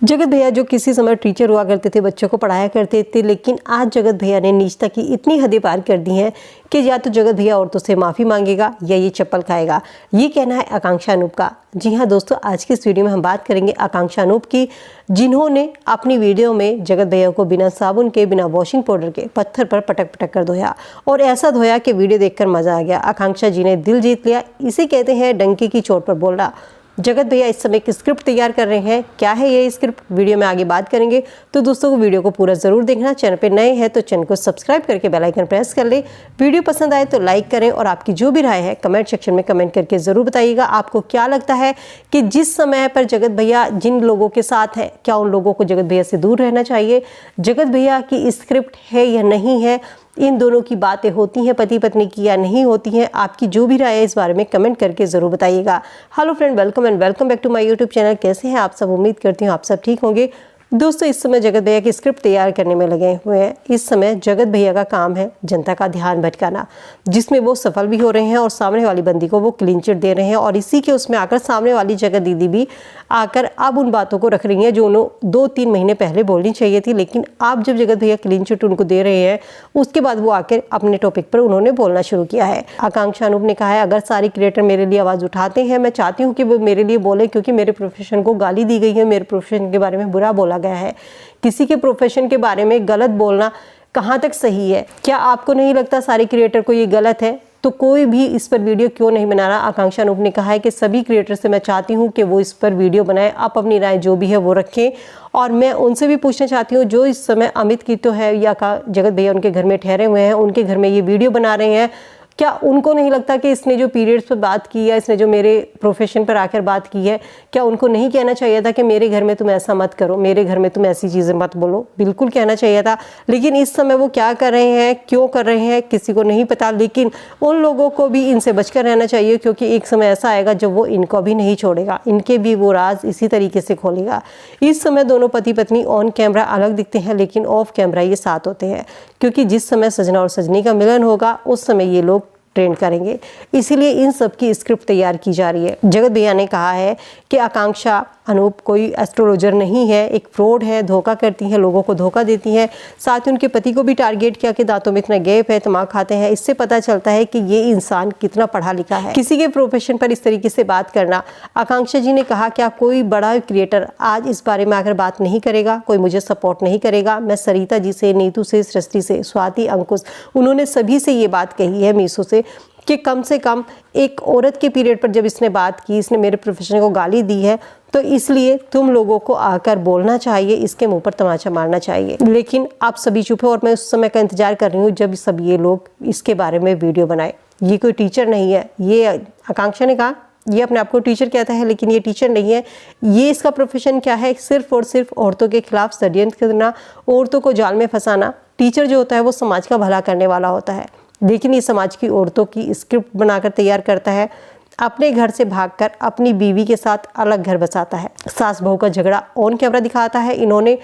जगत भैया जो किसी समय टीचर हुआ करते थे, बच्चों को पढ़ाया करते थे, लेकिन आज जगत भैया ने नीचता की इतनी हदें पार कर दी हैं कि या तो जगत भैया औरतों से माफ़ी मांगेगा या ये चप्पल खाएगा। ये कहना है आकांक्षा अनूप का। जी हाँ दोस्तों, आज की इस वीडियो में हम बात करेंगे आकांक्षा अनूप की, जिन्होंने अपनी वीडियो में जगत भैया को बिना साबुन के, बिना वॉशिंग पाउडर के पत्थर पर पटक पटक कर धोया और ऐसा धोया कि वीडियो देखकर मजा आ गया। आकांक्षा जी ने दिल जीत लिया। इसे कहते हैं डंकी की चोट पर बोलना। जगत भैया इस समय एक स्क्रिप्ट तैयार कर रहे हैं। क्या है ये स्क्रिप्ट, वीडियो में आगे बात करेंगे। तो दोस्तों को वीडियो को पूरा जरूर देखना। चैनल पे नए हैं तो चैनल को सब्सक्राइब करके बेल आइकन प्रेस कर ले। वीडियो पसंद आए तो लाइक करें और आपकी जो भी राय है कमेंट सेक्शन में कमेंट करके जरूर बताइएगा। आपको क्या लगता है कि जिस समय पर जगत भैया जिन लोगों के साथ है, क्या उन लोगों को जगत भैया से दूर रहना चाहिए? जगत भैया की स्क्रिप्ट है या नहीं है? इन दोनों की बातें होती हैं पति पत्नी की या नहीं होती हैं? आपकी जो भी राय है इस बारे में कमेंट करके ज़रूर बताइएगा। Hello friend, welcome and welcome back to my YouTube channel. कैसे हैं आप सब? उम्मीद करती हूँ आप सब ठीक होंगे। दोस्तों इस समय जगत भैया की स्क्रिप्ट तैयार करने में लगे हुए हैं। इस समय जगत भैया का काम है जनता का ध्यान भटकाना, जिसमें वो सफल भी हो रहे हैं और सामने वाली बंदी को वो क्लीन चिट दे रहे हैं। और इसी के उसमें आकर सामने वाली जगत दीदी भी आकर अब उन बातों को रख रही हैं जो उन्होंने 2-3 महीने पहले बोलनी चाहिए थी, लेकिन आप जब जगत भैया क्लीन चिट उनको दे रहे हैं उसके बाद वो आकर अपने टॉपिक पर उन्होंने बोलना शुरू किया है। आकांक्षा अनूप ने कहा है, अगर सारे क्रिएटर मेरे लिए आवाज़ उठाते हैं, मैं चाहती हूँ कि वो मेरे लिए बोले, क्योंकि मेरे प्रोफेशन को गाली दी गई है, मेरे प्रोफेशन के बारे में बुरा बोला गया है। किसी के प्रोफेशन के बारे में गलत बोलना कहाँ तक सही है? क्या आपको नहीं लगता सारे क्रिएटर को ये गलत है? तो कोई भी इस पर वीडियो क्यों नहीं बना रहा? आकांक्षा अनूप ने कहा है कि सभी क्रिएटर से मैं चाहती हूँ कि वो इस पर वीडियो बनाएं, आप अपनी राय जो भी है वो रखें। और मैं उनसे भी पूछना चाहती हूँ, जो इस समय अमित की तो है या का जगत भैया उनके घर में ठहरे हुए हैं, उनके घर में ये वीडियो बना रहे हैं, क्या उनको नहीं लगता कि इसने जो पीरियड्स पर बात की है, इसने जो मेरे प्रोफेशन पर आकर बात की है, क्या उनको नहीं कहना चाहिए था कि मेरे घर में तुम ऐसा मत करो, मेरे घर में तुम ऐसी चीज़ें मत बोलो? बिल्कुल कहना चाहिए था। लेकिन इस समय वो क्या कर रहे हैं, क्यों कर रहे हैं, किसी को नहीं पता। लेकिन उन लोगों को भी इनसे बचकर रहना चाहिए, क्योंकि एक समय ऐसा आएगा जब वो इनको भी नहीं छोड़ेगा, इनके भी वो राज इसी तरीके से खोलेगा। इस समय दोनों पति पत्नी ऑन कैमरा अलग दिखते हैं, लेकिन ऑफ कैमरा ये साथ होते हैं, क्योंकि जिस समय सजना और सजनी का मिलन होगा उस समय ये लोग ट्रेंड करेंगे। इसीलिए इन सब की स्क्रिप्ट तैयार की जा रही है। जगत भैया ने कहा है कि आकांक्षा अनूप कोई एस्ट्रोलॉजर नहीं है, एक फ्रॉड है, धोखा करती हैं, लोगों को धोखा देती हैं। साथ ही उनके पति को भी टारगेट किया कि दांतों में इतना गैप है, तम्बाकू खाते हैं। इससे पता चलता है कि ये इंसान कितना पढ़ा लिखा है। किसी के प्रोफेशन पर इस तरीके से बात करना। आकांक्षा जी ने कहा, क्या कोई बड़ा क्रिएटर आज इस बारे में आकर बात नहीं करेगा? कोई मुझे सपोर्ट नहीं करेगा? मैं सरिता जी से, नीतू से, सृष्टि से, स्वाति, अंकुश, उन्होंने सभी से ये बात कही है मीशो से कि कम से कम एक औरत के पीरियड पर जब इसने बात की, इसने मेरे प्रोफेशन को गाली दी है, तो इसलिए तुम लोगों को आकर बोलना चाहिए, इसके मुंह पर तमाचा मारना चाहिए। लेकिन आप सभी चुप हो और मैं उस समय का इंतजार कर रही हूँ जब सब ये लोग इसके बारे में वीडियो बनाए। ये कोई टीचर नहीं है, ये आकांक्षा ने कहा ये अपने आप को टीचर कहता है, लेकिन ये टीचर नहीं है। ये इसका प्रोफेशन क्या है? सिर्फ और सिर्फ औरतों के खिलाफ षड्यंत्र करना, औरतों को जाल में फंसाना। टीचर जो होता है वो समाज का भला करने वाला होता है, लेकिन ये समाज की औरतों की स्क्रिप्ट बनाकर तैयार करता है। अपने घर से भागकर अपनी बीवी के साथ अलग घर बसाता है। सास बहू का झगड़ा ऑन कैमरा दिखाता है। इन्होंने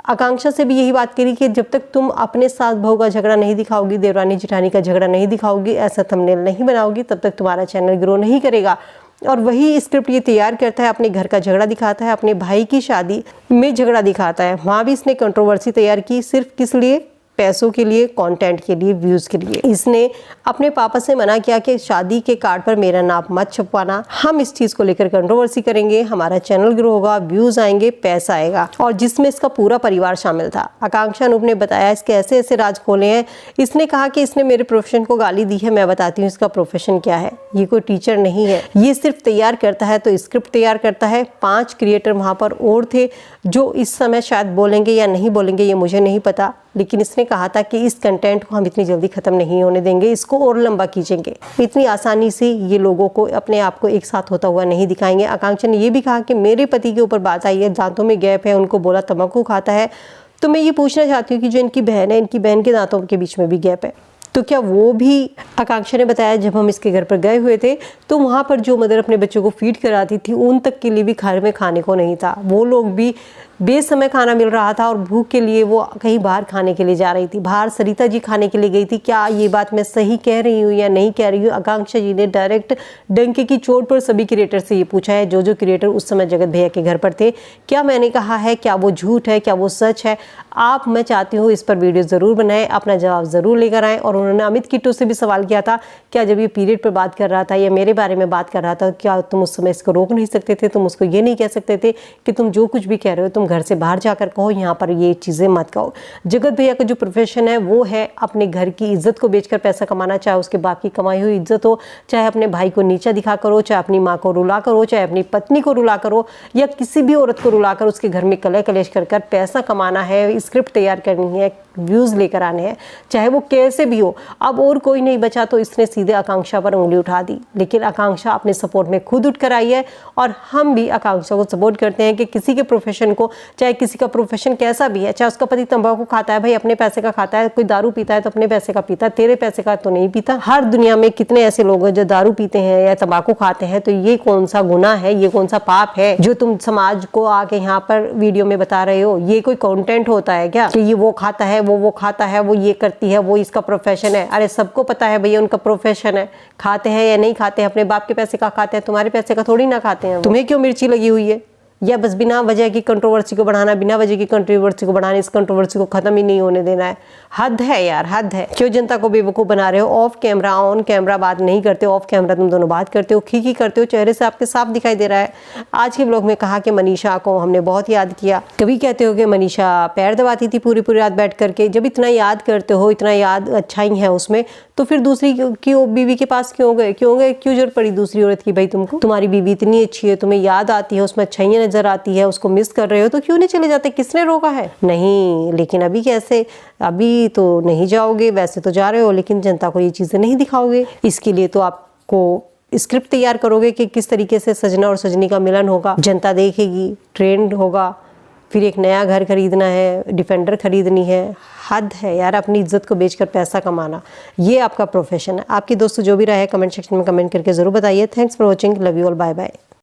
आकांक्षा से भी यही बात करी कि जब तक तुम अपने सास बहू का झगड़ा नहीं दिखाओगी, देवरानी जेठानी का झगड़ा नहीं दिखाओगी, ऐसा थंबनेल नहीं बनाओगी, तब तक तुम्हारा चैनल ग्रो नहीं करेगा। और वही स्क्रिप्ट ये तैयार करता है, अपने घर का झगड़ा दिखाता है, अपने भाई की शादी में झगड़ा दिखाता है। वहाँ भी इसने कंट्रोवर्सी तैयार की, सिर्फ किस लिए? पैसों के लिए, कंटेंट के लिए, व्यूज़ के लिए। इसने अपने पापा से मना किया कि शादी के कार्ड पर मेरा नाम मत छपवाना, हम इस चीज़ को लेकर कंट्रोवर्सी करेंगे, हमारा चैनल ग्रो होगा, व्यूज़ आएंगे, पैसा आएगा। और जिसमें इसका पूरा परिवार शामिल था। आकांक्षा अनूप ने बताया इसके ऐसे ऐसे राज खोले हैं। इसने कहा कि इसने मेरे प्रोफेशन को गाली दी है। मैं बताती हूँ इसका प्रोफेशन क्या है। ये कोई टीचर नहीं है, ये सिर्फ तैयार करता है, तो स्क्रिप्ट तैयार करता है। 5 क्रिएटर वहाँ पर और थे जो इस समय शायद बोलेंगे या नहीं बोलेंगे, ये मुझे नहीं पता, लेकिन इसने कहा था कि इस कंटेंट को हम इतनी जल्दी ख़त्म नहीं होने देंगे, इसको और लंबा खींचेंगे। इतनी आसानी से ये लोगों को, अपने आप को एक साथ होता हुआ नहीं दिखाएंगे। आकांक्षा ने ये भी कहा कि मेरे पति के ऊपर बात आई है, दांतों में गैप है, उनको बोला तम्बाकू खाता है। तो मैं ये पूछना चाहती हूँ कि जो इनकी बहन है, इनकी बहन के दांतों के बीच में भी गैप है, तो क्या वो भी? आकांक्षा ने बताया जब हम इसके घर पर गए हुए थे तो वहाँ पर जो मदर अपने बच्चों को फीड कराती थी, उन तक के लिए भी घर में खाने को नहीं था। वो लोग भी बेसमय खाना मिल रहा था और भूख के लिए वो कहीं बाहर खाने के लिए जा रही थी। बाहर सरिता जी खाने के लिए गई थी। क्या ये बात मैं सही कह रही हूँ या नहीं कह रही हूँ? आकांक्षा जी ने डायरेक्ट डंके की चोट पर सभी क्रिएटर से ये पूछा है, जो क्रिएटर उस समय जगत भैया के घर पर थे। क्या मैंने कहा है, क्या वो झूठ है, क्या वो सच है? आप, मैं चाहती हूँ इस पर वीडियो ज़रूर बनाएं, अपना जवाब ज़रूर लेकर आएँ। और उन्होंने अमित किट्टू से भी सवाल किया था, क्या जब ये पीरियड पर बात कर रहा था या मेरे बारे में बात कर रहा था, क्या तुम उस समय इसको रोक नहीं सकते थे? तुम उसको ये नहीं कह सकते थे कि तुम जो कुछ भी कह रहे हो तुम घर से बाहर जाकर कहो, यहाँ पर ये चीज़ें मत कहो। जगत भैया का जो प्रोफेशन है वो है अपने घर की इज्जत को बेचकर पैसा कमाना, चाहे उसके बाप की कमाई हुई इज्जत हो, चाहे अपने भाई को नीचा दिखा करो, चाहे अपनी माँ को रुला करो, चाहे अपनी पत्नी को रुला करो, या किसी भी औरत को रुलाकर उसके घर में कलह कलेश कर पैसा कमाना है, स्क्रिप्ट तैयार करनी है, व्यूज़ लेकर आने हैं, चाहे वो कैसे भी हो। अब और कोई नहीं बचा तो इसने सीधे आकांक्षा पर उंगली उठा दी। लेकिन आकांक्षा अपने सपोर्ट में खुद उठ कर आई है और हम भी आकांक्षा को सपोर्ट करते हैं कि किसी के प्रोफेशन को, चाहे किसी का प्रोफेशन कैसा भी है, चाहे उसका पति तंबाकू खाता है, भाई अपने पैसे का खाता है, कोई दारू पीता है तो अपने पैसे का पीता है, तेरे पैसे का तो नहीं पीता। हर दुनिया में कितने ऐसे लोग हैं जो दारू पीते हैं या तंबाकू खाते हैं, तो ये कौन सा गुनाह है, ये कौन सा पाप है जो तुम समाज को आके यहाँ पर वीडियो में बता रहे हो? ये कोई कंटेंट होता है क्या कि ये वो खाता है, वो खाता है, वो ये करती है, वो इसका प्रोफेशन है? अरे सबको पता है भैया उनका प्रोफेशन है, खाते हैं या नहीं खाते हैं, अपने बाप के पैसे का खाते हैं, तुम्हारे पैसे का थोड़ी ना खाते हैं। तुम्हें क्यों मिर्ची लगी हुई है? या बस बिना वजह की कंट्रोवर्सी को बढ़ाना, बिना वजह की कंट्रोवर्सी को बढ़ाना, इस कंट्रोवर्सी को खत्म ही नहीं होने देना है। हद है यार, हद है। क्यों जनता को बेवकूफ़ बना रहे हो? ऑफ कैमरा, ऑन कैमरा बात नहीं करते, ऑफ कैमरा तुम दोनों बात करते हो, खी करते हो, चेहरे से आपके साफ दिखाई दे रहा है। आज के ब्लॉग में कहा कि मनीषा को हमने बहुत याद किया। कभी कहते हो कि मनीषा पैर दबाती थी पूरी रात बैठ करके। जब इतना याद करते हो, इतना याद अच्छा ही है उसमें, तो फिर दूसरी की बीवी के पास क्यों गए? क्यों जरूरत पड़ी दूसरी औरत की? भाई तुमको, तुम्हारी बीवी इतनी अच्छी है, तुम्हें याद आती है, उसमें अच्छाइयाँ नजर आती है, उसको मिस कर रहे हो, तो क्यों नहीं चले जाते? किसने रोका है? नहीं, लेकिन अभी कैसे? अभी तो नहीं जाओगे, वैसे तो जा रहे हो, लेकिन जनता को ये चीज़ें नहीं दिखाओगे। इसके लिए तो आपको स्क्रिप्ट तैयार करोगे कि किस तरीके से सजना और सजनी का मिलन होगा, जनता देखेगी, ट्रेंड होगा, फिर एक नया घर खरीदना है, डिफेंडर खरीदनी है। हद है यार, अपनी इज्जत को बेचकर पैसा कमाना, ये आपका प्रोफेशन है। आपकी दोस्तों जो भी राय है कमेंट सेक्शन में कमेंट करके ज़रूर बताइए। Thanks for watching, love you all, bye bye.